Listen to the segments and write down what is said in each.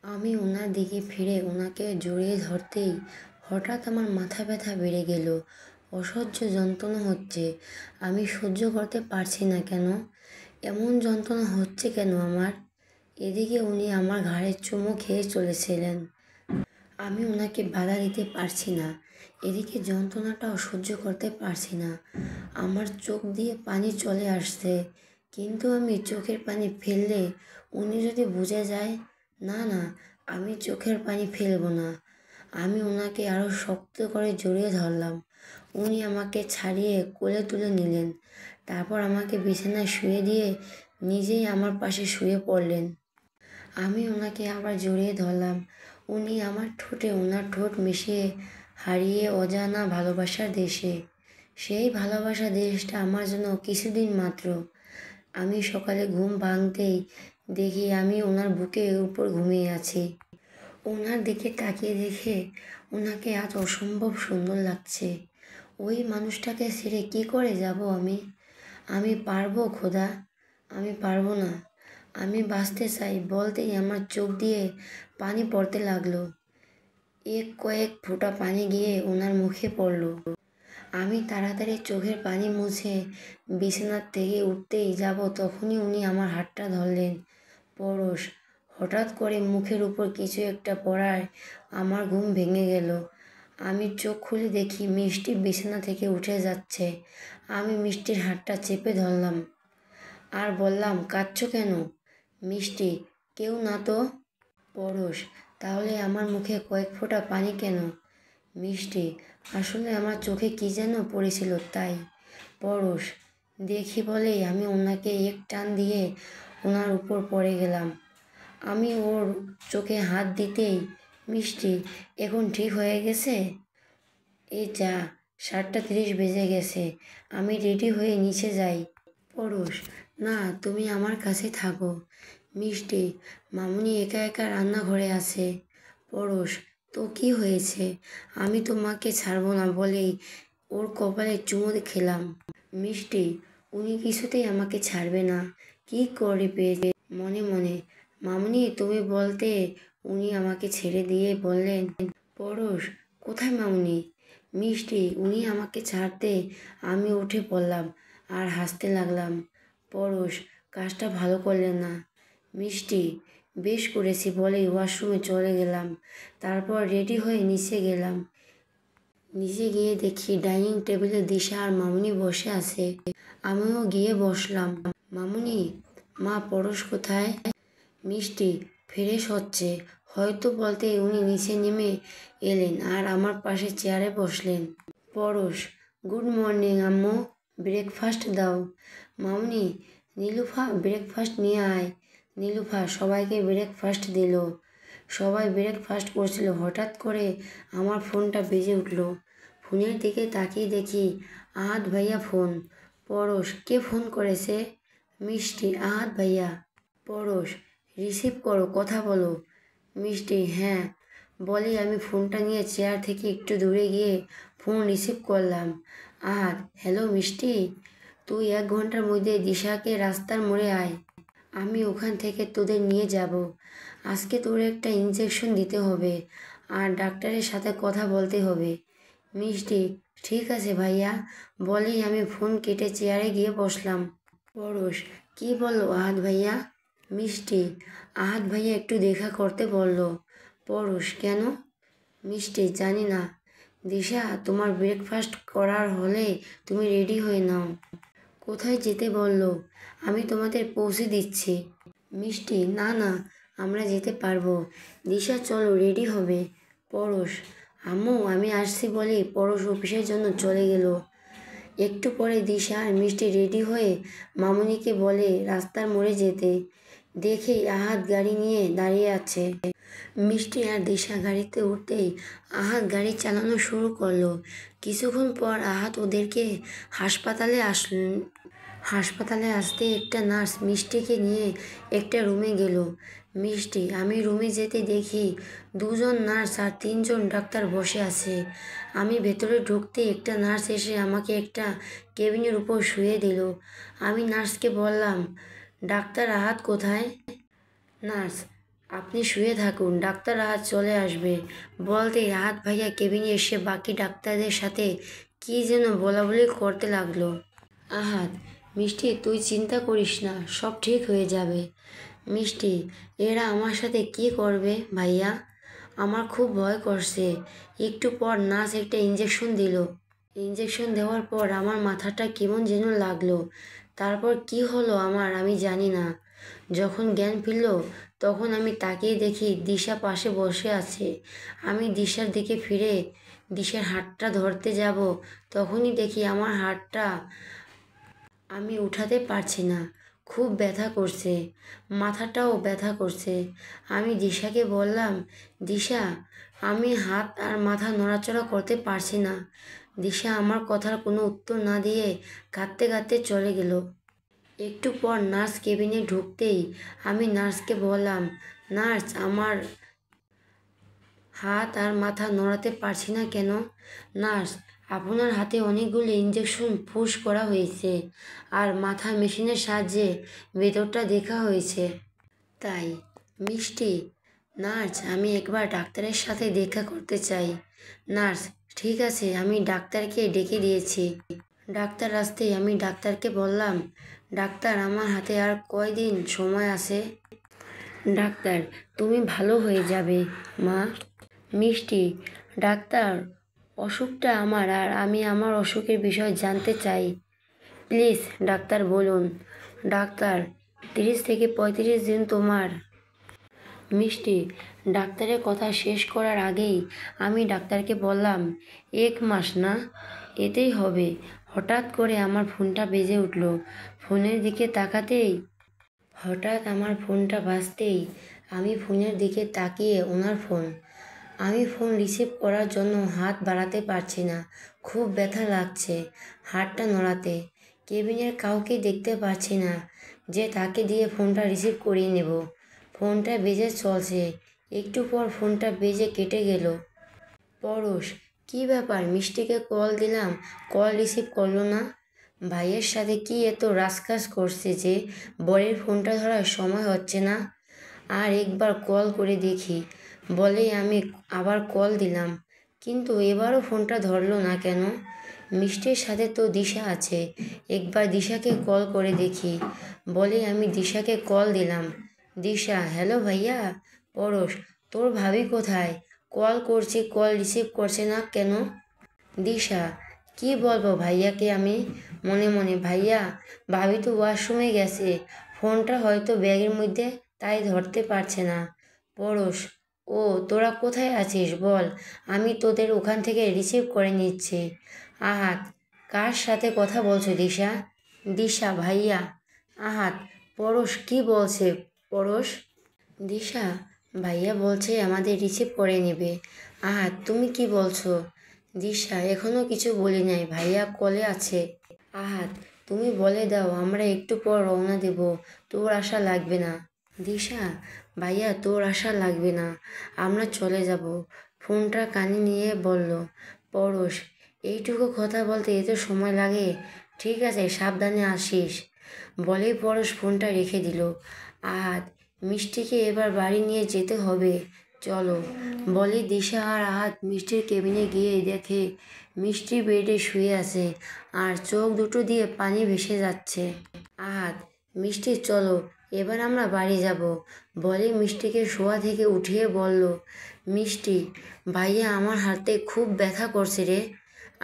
আমি ওনার দিকে ফিরে ওনাকে জড়িয়ে ধরতেই হঠাৎ আমার মাথা ব্যথা বেড়ে গেল। অসহ্য যন্ত্রণা হচ্ছে। আমি সহ্য করতে পারছি না কেন? এমন যন্ত্রণা হচ্ছে কেন আমার? এদিকে উনি আমার ঘাড়ে চুমু খেয়ে চলেছিলেন। আমি ওনাকে বাধা দিতে পারছি না। এদিকে যন্ত্রণাটাও সহ্য করতে পারছি না। আমার চোখ দিয়ে পানি চলে আসছে, কিন্তু আমি চোখের পানি ফেললে উনি যদি বুঝে যায়। না না, আমি চোখের পানি ফেলবো না। আমি ওনাকে আরও শক্ত করে জড়িয়ে ধরলাম। উনি আমাকে ছাড়িয়ে কোলে তুলে নিলেন। তারপর আমাকে বিছানায় শুয়ে দিয়ে নিজেই আমার পাশে শুয়ে পড়লেন। আমি ওনাকে আবার জড়িয়ে ধরলাম। উনি আমার ঠোঁটে ওনার ঠোঁট মিশিয়ে হারিয়ে অজানা ভালোবাসার দেশে। সেই ভালোবাসার দেশটা আমার জন্য কিছুদিন মাত্র। আমি সকালে ঘুম ভাঙতেই দেখি আমি ওনার বুকের উপর ঘুমিয়ে আছি। ওনার দিকে তাকিয়ে দেখে ওনাকে আজ অসম্ভব সুন্দর লাগছে। ওই মানুষটাকে ছেড়ে কী করে যাব আমি? আমি পারবো খোদা? আমি পারবো না। আমি বাঁচতে চাই বলতেই আমার চোখ দিয়ে পানি পড়তে লাগলো। কয়েক ফোঁটা পানি গিয়ে ওনার মুখে পড়ল। আমি তাড়াতাড়ি চোখের পানি মুছে বিছানার থেকে উঠতেই যাব, তখনই উনি আমার হাতটা ধরলেন। পরশ। হঠাৎ করে মুখের উপর কিছু একটা পড়ায় আমার ঘুম ভেঙে গেল। আমি চোখ খুলে দেখি মিষ্টি বিছানা থেকে উঠে যাচ্ছে। আমি মিষ্টির হাতটা চেপে ধরলাম আর বললাম, কাঁদছো কেন? মিষ্টি, কেউ না তো। পরশ, তাহলে আমার মুখে কয়েক ফোঁটা পানি কেন? মিষ্টি, আসলে আমার চোখে কী যেন পড়েছিল তাই। পরশ, দেখি বলেই আমি ওনাকে এক টান দিয়ে ওনার উপর পড়ে গেলাম। আমি ওর চোখে হাত দিতেই, মিষ্টি, এখন ঠিক হয়ে গেছে? এই যা, 7:30 বেজে গেছে। আমি রেডি হয়ে নিচে যাই। পরশ, না, তুমি আমার কাছে থাকো। মিষ্টি, মামুনি একা একা রান্নাঘরে আছে। পরশ, তো কি হয়েছে? আমি তোমাকে ছাড়বো না বলেই ওর কপালে চুমু খেলাম। মিষ্টি, উনি কিছুতেই আমাকে ছাড়বে না। কি করবে মনে মনে? মামুনি, তুমি বলতে উনি আমাকে ছেড়ে দিয়ে বললেন। পরশ, কোথায় মামুনি? মিষ্টি, উনি আমাকে ছাড়তে আমি উঠে পড়লাম আর হাসতে লাগলাম। পরশ, কাজটা ভালো করলেন না। মিষ্টি, বেশ করেছি বলেই ওয়াশরুমে চলে গেলাম। তারপর রেডি হয়ে নিচে গেলাম। নিচে গিয়ে দেখি ডাইনিং টেবিলে দিশা আর মামুনি বসে আছে। আমিও গিয়ে বসলাম। মামুনি, মা পরশ কোথায়? মিষ্টি, ফ্রেশ হচ্ছে হয়তো বলতে উনি নিচে নেমে এলেন আর আমার পাশে চেয়ারে বসলেন। পরশ, গুড মর্নিং আম্মু, ব্রেকফাস্ট দাও। মামুনি, নীলুফা, ব্রেকফাস্ট নিয়ে আয়। নীলুফা সবাইকে ব্রেকফাস্ট দিল। সবাই ব্রেকফাস্ট করছিল। হঠাৎ করে আমার ফোনটা বেজে উঠল। ফোনের দিকে তাকিয়ে দেখি আহাদ ভাইয়া ফোন। পরশ, কে ফোন করেছে? মিষ্টি, আহাদ ভাইয়া। পরশ, রিসিভ করো, কথা বলো। মিষ্টি, হ্যাঁ। বলেই আমি ফোনটা নিয়ে চেয়ার থেকে একটু দূরে গিয়ে ফোন রিসিভ করলাম। আহাদ, হ্যালো মিষ্টি, তুই 1 ঘন্টার মধ্যে দিশাকে রাস্তার মোড়ে আয়। আমি ওখান থেকে তোদের নিয়ে যাব। আজকে তোর একটা ইনজেকশন দিতে হবে আর ডাক্তারের সাথে কথা বলতে হবে। মিষ্টি, ঠিক আছে ভাইয়া। বলেই আমি ফোন কেটে চেয়ারে গিয়ে বসলাম। পরশ, কি বললো আহাদ ভাইয়া? মিষ্টি, আহাদ ভাইয়া একটু দেখা করতে বলল। পরশ, কেন? মিষ্টি, জানি না। দিশা, তোমার ব্রেকফাস্ট করার হলে তুমি রেডি হয়ে নাও। কোথায় যেতে বললো? আমি তোমাদের পৌঁছে দিচ্ছি। মিষ্টি, না না, আমরা যেতে পারবো। দিশা, চলো, রেডি হবে। পরশ, আম্মু আমি আসছি বলেই পরশ অফিসের জন্য চলে গেল। একটু পরে দিশা আর মিষ্টি রেডি হয়ে মামুনিকে বলে রাস্তার মোড়ে যেতে। দেখেই আহাদ গাড়ি নিয়ে দাঁড়িয়ে আছে। মিষ্টি আর দিশা গাড়িতে উঠতেই আহাদ গাড়ি চালানো শুরু করলো। কিছুক্ষণ পর আহাদ ওদেরকে হাসপাতালে আসলেন। হাসপাতালে আসতে একটা নার্স মিষ্টিকে নিয়ে একটা রুমে গেল। মিষ্টি, আমি রুমে যেতে দেখি 2জন নার্স আর 3জন ডাক্তার বসে আছে। আমি ভেতরে ঢুকতে একটা নার্স এসে আমাকে একটা কেবিনের উপর শুয়ে দিল। আমি নার্সকে বললাম, ডাক্তার আহাদ কোথায়? নার্স, আপনি শুয়ে থাকুন, ডাক্তার আজ চলে আসবে। বলতেই রাহাত ভাইয়া কেবিনে এসে বাকি ডাক্তারদের সাথে কী যেন বলাবলি করতে লাগলো। আহাত, মিষ্টি তুই চিন্তা করিস না, সব ঠিক হয়ে যাবে। মিষ্টি, এরা আমার সাথে কি করবে ভাইয়া? আমার খুব ভয় করছে। একটু পর নার্স একটা ইঞ্জেকশন দিল। ইঞ্জেকশন দেওয়ার পর আমার মাথাটা কেমন যেন লাগলো। তারপর কি হলো আমার আমি জানি না। যখন জ্ঞান ফিরল তখন আমি তাকিয়ে দেখি দিশা পাশে বসে আছে। আমি দিশার দিকে ফিরে দিশার হাতটা ধরতে যাব, তখনই দেখি আমার হাতটা আমি উঠাতে পারছি না। খুব ব্যথা করছে, মাথাটাও ব্যথা করছে। আমি দিশাকে বললাম, দিশা, আমি হাত আর মাথা নড়াচড়া করতে পারছি না। দিশা আমার কথার কোনো উত্তর না দিয়ে কাঁদতে কাঁদতে চলে গেল। একটু পর নার্স কেবিনে ঢুকতেই আমি নার্সকে বললাম, নার্স, আমার হাত আর মাথা নড়াতে পারছি না কেন? নার্স, আপনার হাতে অনেকগুলো ইঞ্জেকশন পুশ করা হয়েছে আর মাথা মেশিনের সাহায্যে ভেতরটা দেখা হয়েছে। তাই? মিষ্টি, নার্স, আমি একবার ডাক্তারের সাথে দেখা করতে চাই। নার্স, ঠিক আছে, আমি ডাক্তারকে ডেকে দিয়েছি। ডাক্তার আসতেই আমি ডাক্তারকে বললাম, ডাক্তার, আমার হাতে আর কয়দিন সময় আছে? ডাক্তার, তুমি ভালো হয়ে যাবে মা। মিষ্টি, ডাক্তার, অসুখটা আমার আর আমি আমার অসুখের বিষয় জানতে চাই। প্লিজ ডাক্তার বলুন। ডাক্তার, 30 থেকে 35 দিন তোমার। মিষ্টি, ডাক্তারের কথা শেষ করার আগেই আমি ডাক্তারকে বললাম, 1 মাস না, এতেই হবে। হঠাৎ করে আমার ফোনটা বেজে উঠল। ফোনের দিকে তাকাতেই হঠাৎ আমার ফোনটা বাজতেই আমি ফোনের দিকে তাকিয়ে ওনার ফোন। আমি ফোন রিসিভ করার জন্য হাত বাড়াতে পারছি না। খুব ব্যথা লাগছে হাতটা নড়াতে। কেবিনের কাউকে দেখতে পাচ্ছি না যে তাকে দিয়ে ফোনটা রিসিভ করিয়ে নেব। ফোনটা বেজে চলছে, একটু পর ফোনটা বেজে কেটে গেল। পরশ, কী ব্যাপার? মিষ্টিকে কল দিলাম, কল রিসিভ করলো না। ভাইয়ের সাথে কি এত রাজকাজ করছে যে বরের ফোনটা ধরার সময় হচ্ছে না? আর একবার কল করে দেখি বলেই আমি আবার কল দিলাম, কিন্তু এবারও ফোনটা ধরলো না কেন? মিষ্টির সাথে তো দিশা আছে, একবার দিশাকে কল করে দেখি বলেই আমি দিশাকে কল দিলাম। দিশা, হ্যালো ভাইয়া। পরশ, তোর ভাবি কোথায়? কল করছি, কল রিসিভ করছে না কেন? দিশা, কি বলবো ভাইয়াকে আমি? মনে মনে, ভাইয়া, ভাবি তো ওয়াশরুমে গেছে, ফোনটা হয়তো ব্যাগের মধ্যে, তাই ধরতে পারছে না। পরশ, ও, তোরা কোথায় আছিস বল, আমি তোদের ওখান থেকে রিসিভ করে নিচ্ছি। আহাত, কার সাথে কথা বলছো দিশা? দিশা, ভাইয়া। আহাত, পরশ কি বলছে? পরশ, দিশা, ভাইয়া বলছে আমাদের রিসিভ করে নেবে। আহাত, তুমি কি বলছো? দিশা, এখনও কিছু বলি নাই, ভাইয়া কলে আছে। আহাত, তুমি বলে দাও আমরা একটু পর রওনা দেব, তোর আশা লাগবে না। দিশা, ভাইয়া তোর আশা লাগবে না, আমরা চলে যাব। ফোনটা কানে নিয়ে বলল। পরশ, এইটুকু কথা বলতে এত সময় লাগে? ঠিক আছে, সাবধানে আসিস। বলেই পরশ ফোনটা রেখে দিল। আহাত, মিষ্টিকে এবার বাড়ি নিয়ে যেতে হবে, চলো। বলে দিশা আর আহাত মিষ্টির কেবিনে গিয়ে দেখে মিষ্টি বেডে শুয়ে আছে আর চোখ দুটো দিয়ে পানি ভেসে যাচ্ছে। আহাত, মিষ্টি চলো, এবার আমরা বাড়ি যাব। বলে মিষ্টিকে শোয়া থেকে উঠিয়ে বলল, মিষ্টি, ভাইয়া আমার হাতে খুব ব্যথা করছে রে।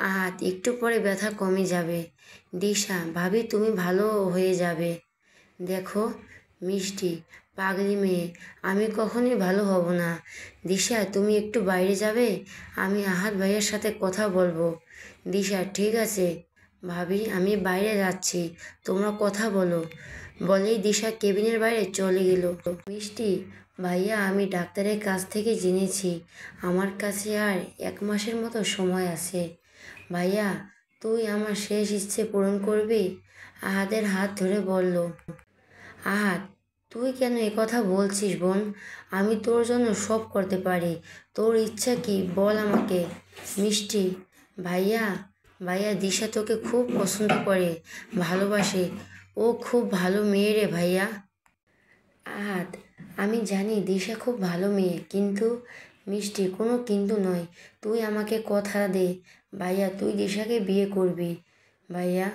আহাত, একটু পরে ব্যথা কমে যাবে। দিশা, ভাবি তুমি ভালো হয়ে যাবে। দেখো মিষ্টি, পাগলি মেয়ে, আমি কখনোই ভালো হব না। দিশা, তুমি একটু বাইরে যাবে, আমি আহাত ভাইয়ের সাথে কথা বলবো। দিশা, ঠিক আছে ভাবি, আমি বাইরে যাচ্ছি, তোমরা কথা বলো। বলেই দিশা কেবিনের বাইরে চলে গেল। মিষ্টি, ভাইয়া, আমি ডাক্তারের কাছ থেকে জেনেছি আমার কাছে আর 1 মাসের মতো সময় আছে। ভাইয়া, তুই আমার শেষ ইচ্ছে পূরণ করবি? আহাদের হাত ধরে বলল। আহাত, তুই কেন কথা বলছিস বোন? আমি তোর জন্য সব করতে পারি, তোর ইচ্ছা কি বল আমাকে। মিষ্টি, ভাইয়া, ভাইয়া, দিশা তোকে খুব পছন্দ করে, ভালোবাসে, ও খুব ভালো মেয়ে রে ভাইয়া। আহাত, আমি জানি দিশা খুব ভালো মেয়ে, কিন্তু মিষ্টি, কোনো কিন্তু নয়। তুই আমাকে কথা দে ভাইয়া, তুই দিশাকে বিয়ে করবি। ভাইয়া,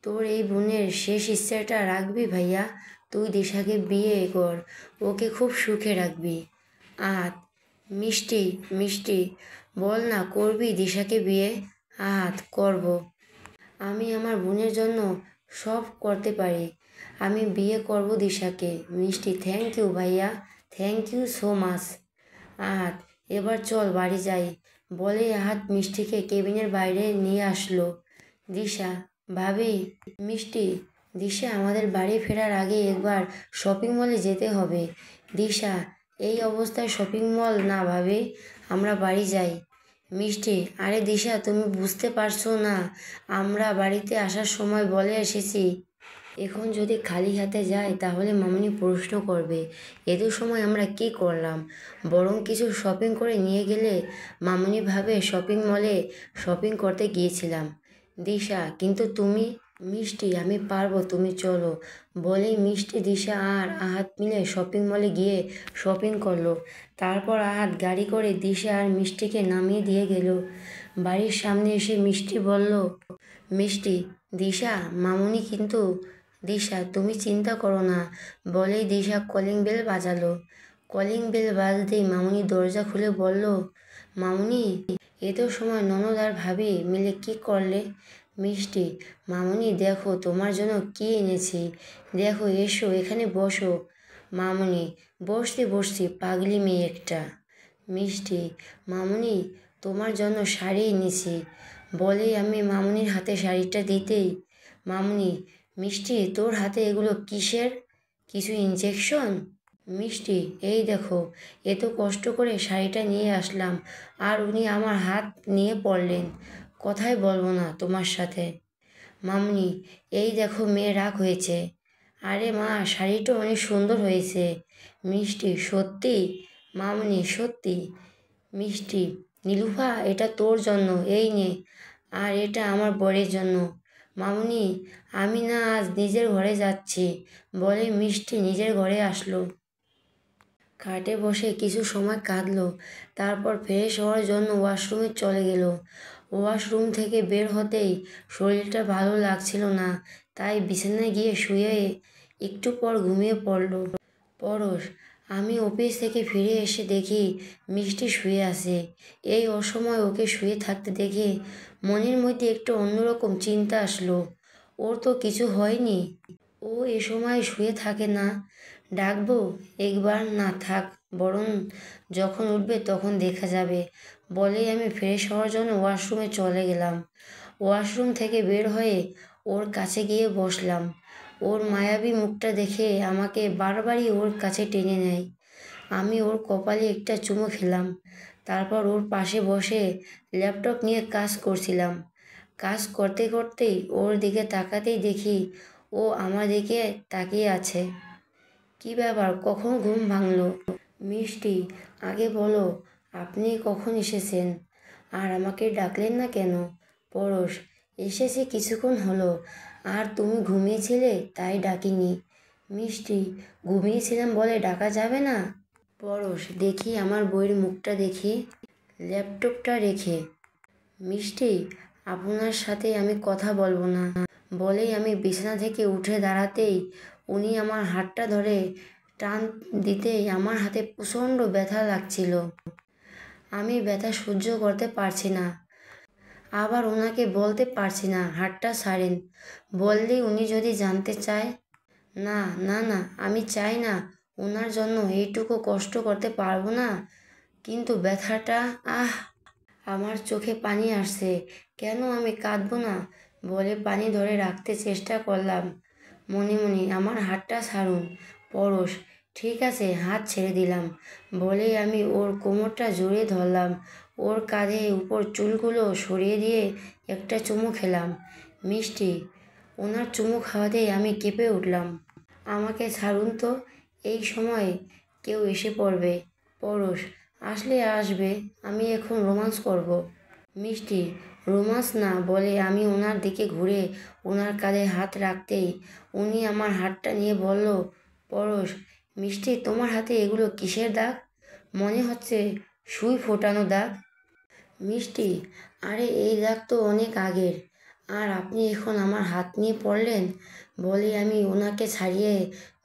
তোর এই বোনের শেষ ইচ্ছাটা রাখবি ভাইয়া। তুই দিশাকে বিয়ে কর, ওকে খুব সুখে রাখবি। আহাত, মিষ্টি, মিষ্টি, বল না করবি দিশাকে বিয়ে? আহাত, করব। আমি আমার বোনের জন্য সব করতে পারি। আমি বিয়ে করব দিশাকে। মিষ্টি, থ্যাংক ইউ ভাইয়া, থ্যাংক ইউ সো মাচ। আহাত, এবার চল বাড়ি যাই। বলেই আহাত মিষ্টিকে কেবিনের বাইরে নিয়ে আসলো। দিশা, ভাবি, মিষ্টি, দিশা, আমাদের বাড়ি ফেরার আগে একবার শপিং মলে যেতে হবে। দিশা, এই অবস্থায় শপিং মল না ভাবি, আমরা বাড়ি যাই। মিষ্টি, আরে দিশা, তুমি বুঝতে পারছো না, আমরা বাড়িতে আসার সময় বলে এসেছি। এখন যদি খালি হাতে যাই তাহলে মামনি প্রশ্ন করবে এত সময় আমরা কি করলাম। বরং কিছু শপিং করে নিয়ে গেলে মামনি ভাবে শপিং মলে শপিং করতে গিয়েছিলাম। দিশা, কিন্তু তুমি? মিষ্টি, আমি পারবো, তুমি চলো। বলেই মিষ্টি, দিশা আর আহাত মিলে শপিং মলে গিয়ে শপিং করলো। তারপর আহাত গাড়ি করে দিশা আর মিষ্টিকে নামিয়ে দিয়ে গেল। বাড়ির সামনে এসে মিষ্টি বলল, মিষ্টি, দিশা, মামুনি কিন্তু। দিশা, তুমি চিন্তা করো না। বলেই দিশা কলিং বেল বাজালো। কলিং বেল বাজতেই মামুনি দরজা খুলে বলল, মামুনি, এত সময় ননদ আর ভাবি মিলে কি করলে? মিষ্টি, মামুনি দেখো তোমার জন্য কি এনেছি, দেখো, এসো এখানে বসো। মামুনি, বসছি বসছি, পাগলি মেয়ে একটা। মিষ্টি, মামুনি, তোমার জন্য শাড়ি এনেছি। বলেই আমি মামুনির হাতে শাড়িটা দিতেই, মামুনি, মিষ্টি, তোর হাতে এগুলো কিসের? কিছু ইনজেকশন? মিষ্টি, এই দেখো, এত কষ্ট করে শাড়িটা নিয়ে আসলাম, আর উনি আমার হাত নিয়ে পড়লেন। কথাই বলবো না তোমার সাথে। মামুনি, এই দেখো মেয়ে রাগ হয়েছে। আরে মা, শাড়িটা অনেক সুন্দর হয়েছে। মিষ্টি, সত্যি? মামুনি, সত্যি। মিষ্টি, নীলুফা, এটা তোর জন্য, এই নে। আর এটা আমার বরের জন্য। মামুনি, আমি না আজ নিজের ঘরে যাচ্ছি। বলে মিষ্টি নিজের ঘরে আসলো। খাটে বসে কিছু সময় কাঁদলো। তারপর ফ্রেশ হওয়ার জন্য ওয়াশরুমে চলে গেল। ওয়াশরুম থেকে বের হতেই শরীরটা ভালো লাগছিল না, তাই বিছানায় গিয়ে শুয়ে একটু পর ঘুমিয়ে পড়ল। পরশ, আমি অফিস থেকে ফিরে এসে দেখি মিষ্টি শুয়ে আছে। এই অসময় ওকে শুয়ে থাকতে দেখে মনের মধ্যে একটু অন্যরকম চিন্তা আসলো। ওর তো কিছু হয়নি, ও এ সময় শুয়ে থাকে না। ডাকবো একবার? না থাক, বরং যখন উঠবে তখন দেখা যাবে। বলেই আমি ফ্রেশ হওয়ার জন্য ওয়াশরুমে চলে গেলাম। ওয়াশরুম থেকে বের হয়ে ওর কাছে গিয়ে বসলাম। ওর মায়াবী মুখটা দেখে আমাকে বারবারই ওর কাছে টেনে নেয়। আমি ওর কপালে একটা চুমু খেলাম। তারপর ওর পাশে বসে ল্যাপটপ নিয়ে কাজ করছিলাম। কাজ করতে করতেই ওর দিকে তাকাতেই দেখি ও আমার দিকে তাকিয়ে আছে। কি ব্যাপার, কখন ঘুম ভাঙলো? মিষ্টি, আগে বলো, আপনি কখন এসেছেন? আর আমাকে ডাকলেন না কেন? পরশ, এসেছি কিছুক্ষণ হলো। আর তুমি ঘুমিয়েছিলে তাই ডাকিনি। মিষ্টি, ঘুমিয়েছিলাম বলে ডাকা যাবে না? পরশ, দেখি আমার বইয়ের মুখটা দেখি। ল্যাপটপটা রেখে। মিষ্টি, আপনার সাথে আমি কথা বলবো না। বলেই আমি বিছানা থেকে উঠে দাঁড়াতেই উনি আমার হাতটা ধরে টান দিতেই আমার হাতে প্রচণ্ড ব্যথা লাগছিল। আমি ব্যথা সহ্য করতে পারছি না। আবার ওনাকে বলতে পারছি না হাতটা ছাড়েন। বললেই উনি যদি জানতে চায়। না না না, আমি চাই না, ওনার জন্য এইটুকু কষ্ট করতে পারবো না। কিন্তু ব্যথাটা, আহ, আমার চোখে পানি আসছে। কেন আমি কাঁদবো না? বলে পানি ধরে রাখতে চেষ্টা করলাম। মনে মনে, আমার হাতটা ছাড়ুন। পরশ, ঠিক আছে, হাত ছেড়ে দিলাম। বলেই আমি ওর কোমরটা জড়িয়ে ধরলাম। ওর কাঁধে উপর চুলগুলো সরিয়ে দিয়ে একটা চুমু খেলাম। মিষ্টি, ওনার চুমু খাওয়াতেই আমি কেঁপে উঠলাম। আমাকে ছাড়ুন তো, এই সময় কেউ এসে পড়বে। পরশ, আসলে আসবে, আমি এখন রোমান্স করব। মিষ্টি, রোমান্স না। বলে আমি ওনার দিকে ঘুরে ওনার কাঁধে হাত রাখতেই উনি আমার হাতটা নিয়ে বলল, পরশ, মিষ্টি, তোমার হাতে এগুলো কিসের দাগ? মনে হচ্ছে সুই ফোটানো দাগ। মিষ্টি, আরে এই দাগ তো অনেক আগের, আর আপনি এখন আমার হাত নিয়ে পড়লেন। বলে আমি ওনাকে ছাড়িয়ে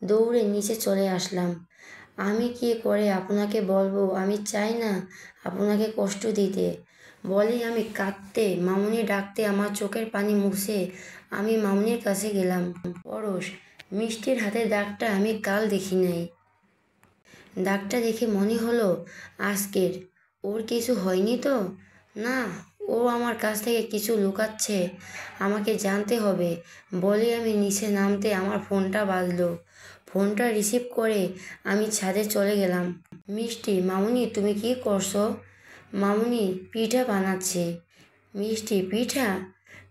দৌড়ে নিচে চলে আসলাম। আমি কি করে আপনাকে বলবো, আমি চাই না আপনাকে কষ্ট দিতে। বলেই আমি কাঁদতে মামুনি ডাকতে আমার চোখের পানি মুছে আমি মামুনির কাছে গেলাম। পরশ, মিষ্টির হাতে দাগটা আমি কাল দেখি নাই। দাগটা দেখে মনে হলো আজকের। ওর কিছু হয়নি তো? না, ও আমার কাছ থেকে কিছু লুকাচ্ছে, আমাকে জানতে হবে। বলে আমি নিচে নামতে আমার ফোনটা বাজলো। ফোনটা রিসিভ করে আমি ছাদে চলে গেলাম। মিষ্টি, মামুনি তুমি কি করছো? মামুনি পিঠা বানাচ্ছে। মিষ্টি, পিঠা?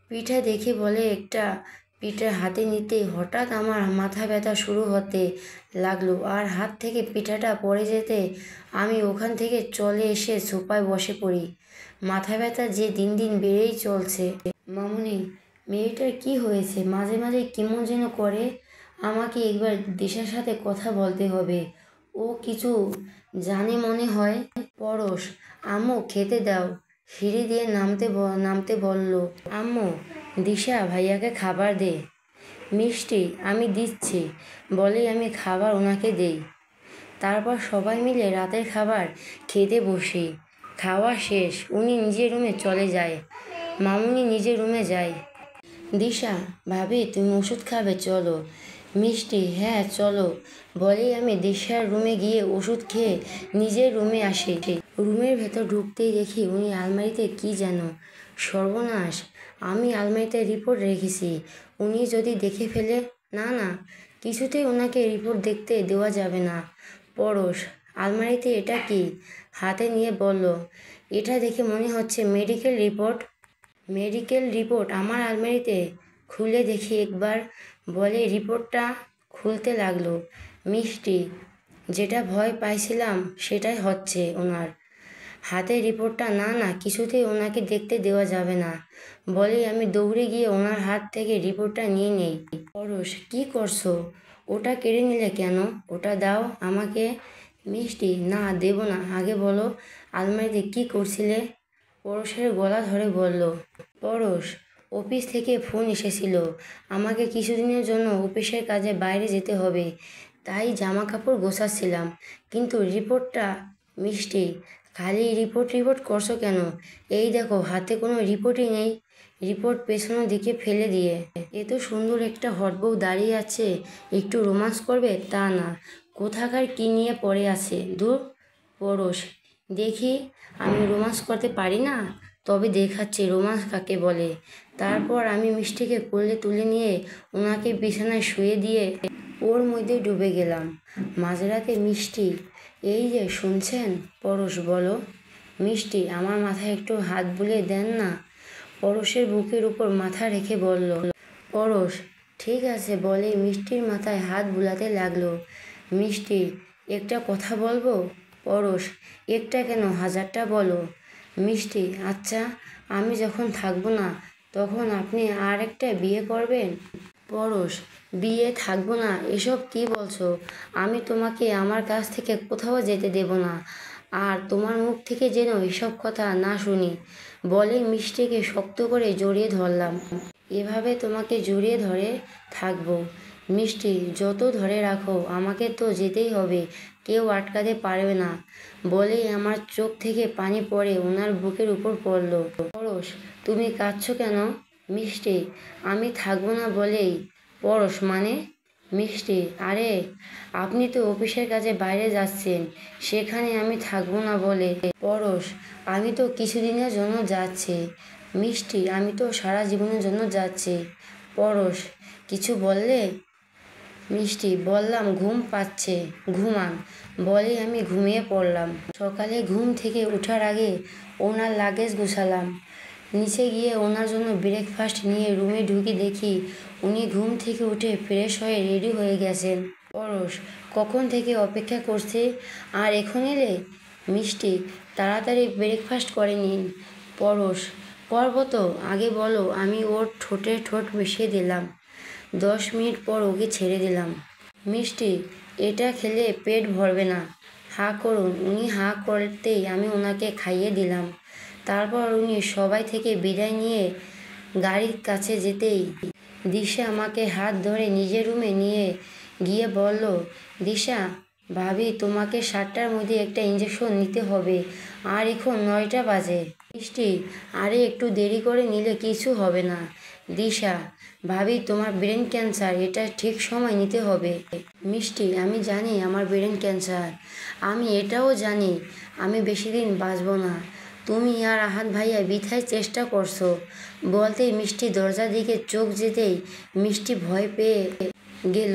পিঠা দেখে বলে একটা পিঠা হাতে নিতে হঠাৎ আমার মাথা ব্যথা শুরু হতে লাগলো, আর হাত থেকে পিঠাটা পড়ে যেতে আমি ওখান থেকে চলে এসে সোফায় বসে পড়ি। মাথা ব্যথা যে দিন দিন বেড়েই চলছে। মামুনি, মেয়েটার কি হয়েছে? মাঝে মাঝে কেমন যেন করে। আমাকে একবার দিশার সাথে কথা বলতে হবে, ও কিছু জানে মনে হয়। পরশ, আম্মু খেতে দাও। সিঁড়ি দিয়ে নামতে বলল। আম্মু, দিশা ভাইয়াকে খাবার দে। মিষ্টি, আমি দিচ্ছি। বলেই আমি খাবার ওনাকে দেই। তারপর সবাই মিলে রাতের খাবার খেতে বসি। খাওয়া শেষ, উনি নিজের রুমে চলে যায়, মামুনি নিজের রুমে যায়। দিশা, ভাবি তুমি ওষুধ খাবে, চলো। মিষ্টি, হ্যাঁ চলো। বলেই আমি দিশার রুমে গিয়ে ওষুধ খেয়ে নিজের রুমে আসি। রুমের ভেতর ঢুকতেই দেখি উনি আলমারিতে কি যেন। সর্বনাশ, আমি আলমারিতে রিপোর্ট রেখেছি, উনি যদি দেখে ফেলে। না না, কিছুতেই ওনাকে রিপোর্ট দেখতে দেওয়া যাবে না। পরশ, আলমারিতে এটা কি? হাতে নিয়ে বলল। এটা দেখে মনে হচ্ছে মেডিকেল রিপোর্ট। মেডিকেল রিপোর্ট আমার আলমারিতে? খুলে দেখি একবার। বলে রিপোর্টটা খুলতে লাগলো। মিষ্টি, যেটা ভয় পাইছিলাম সেটাই হচ্ছে ওনার হাতে রিপোর্টটা। না না, কিছুতেই ওনাকে দেখতে দেওয়া যাবে না। বলেই আমি দৌড়ে গিয়ে ওনার হাত থেকে রিপোর্টটা নিয়ে নেই। পরশ, কি করছো? ওটা কেড়ে নিলে কেন? ওটা দাও আমাকে। মিষ্টি, না দেব না, আগে বলো আলমারিতে কি করছিলে? পরশের গলা ধরে বলল। পরশ, অফিস থেকে ফোন এসেছিল, আমাকে কিছুদিনের জন্য অফিসের কাজে বাইরে যেতে হবে, তাই জামা কাপড় গোছাচ্ছিলাম। কিন্তু রিপোর্টটা। মিষ্টি, খালি রিপোর্ট রিপোর্ট করছো কেন? এই দেখো হাতে কোনো রিপোর্টই নেই। রিপোর্ট পেছনের দিকে ফেলে দিয়ে। এত সুন্দর একটা হটবউ দাঁড়িয়ে আছে, একটু রোমান্স করবে তা না, কোথাকার কি নিয়ে পড়ে আছে দূর। পরশ, দেখি আমি রোমান্স করতে পারি না, তবে দেখাচ্ছি রোমান্স কাকে বলে। তারপর আমি মিষ্টিকে কোলে তুলে নিয়ে ওনাকে বিছানায় শুয়ে দিয়ে ওর মধ্যে ডুবে গেলাম। মাঝরাতে মিষ্টি, এই যে শুনছেন? পরশ, বলো। মিষ্টি, আমার মাথায় একটু হাত বুলিয়ে দেন না। পরশের বুকের উপর মাথা রেখে বলল। পরশ, ঠিক আছে। বলে মিষ্টির মাথায় হাত বুলাতে লাগলো। মিষ্টি, একটা কথা বলবো? পরশ, একটা কেন, হাজারটা বলো। মিষ্টি, আচ্ছা, আমি যখন থাকবো না তখন আপনি আর একটা বিয়ে করবেন? পরশ, বিয়ে থাকবো না এসব কি বলছো? আমি তোমাকে আমার কাছ থেকে কোথাও যেতে দেব না, আর তোমার মুখ থেকে যেন এসব কথা না শুনি। বলে মিষ্টিকে শক্ত করে জড়িয়ে ধরলাম। এভাবে তোমাকে জড়িয়ে ধরে থাকবো মিষ্টি, যত ধরে রাখো, আমাকে তো যেতেই হবে, কেউ আটকাতে পারবে না। বলেই আমার চোখ থেকে পানি পড়ে ওনার বুকের উপর পড়ল। পরশ, তুমি কাঁদছো কেন? মিষ্টি, আমি থাকবো না বলেই। পরশ, মানে? মিষ্টি, আরে আপনি তো অফিসের কাজে বাইরে যাচ্ছেন, সেখানে আমি থাকবো না বলে। পরশ, আমি তো কিছুদিনের জন্য যাচ্ছি। মিষ্টি, আমি তো সারা জীবনের জন্য যাচ্ছি। পরশ, কিছু বললে? মিষ্টি, বললাম ঘুম পাচ্ছে, ঘুমান। বলেই আমি ঘুমিয়ে পড়লাম। সকালে ঘুম থেকে ওঠার আগে ওনার লাগেজ গুছালাম। নিচে গিয়ে ওনার জন্য ব্রেকফাস্ট নিয়ে রুমে ঢুকে দেখি উনি ঘুম থেকে উঠে ফ্রেশ হয়ে রেডি হয়ে গেছেন। পরশ, কখন থেকে অপেক্ষা করছে, আর এখন এলে? মিষ্টি, তাড়াতাড়ি ব্রেকফাস্ট করে নিন। পরশ, করবো তো, আগে বলো। আমি ওর ঠোঁটে ঠোঁট মিশিয়ে দিলাম। 10 মিনিট পর ওকে ছেড়ে দিলাম। মিষ্টি, এটা খেলে পেট ভরবে না। হাঁ করুন। উনি হাঁ করতেই আমি ওনাকে খাইয়ে দিলাম। তারপর উনি সবাই থেকে বিদায় নিয়ে গাড়ির কাছে যেতেই দিশা আমাকে হাত ধরে নিজের রুমে নিয়ে গিয়ে বলল, দিশা ভাবি তোমাকে 7টার মধ্যে একটা ইঞ্জেকশন নিতে হবে, আর এখন 9টা বাজে। মিষ্টি, আরে একটু দেরি করে নিলে কিছু হবে না। দিশা, ভাবি তোমার ব্রেন ক্যান্সার, এটা ঠিক সময় নিতে হবে। মিষ্টি, আমি জানি আমার ব্রেন ক্যান্সার, আমি এটাও জানি আমি বেশি দিন বাঁচব না। তুমি আর আহাত ভাইয়া বৃথায় চেষ্টা করছো। বলতেই মিষ্টি দরজার দিকে চোখ যেতেই মিষ্টি ভয় পেয়ে গেল।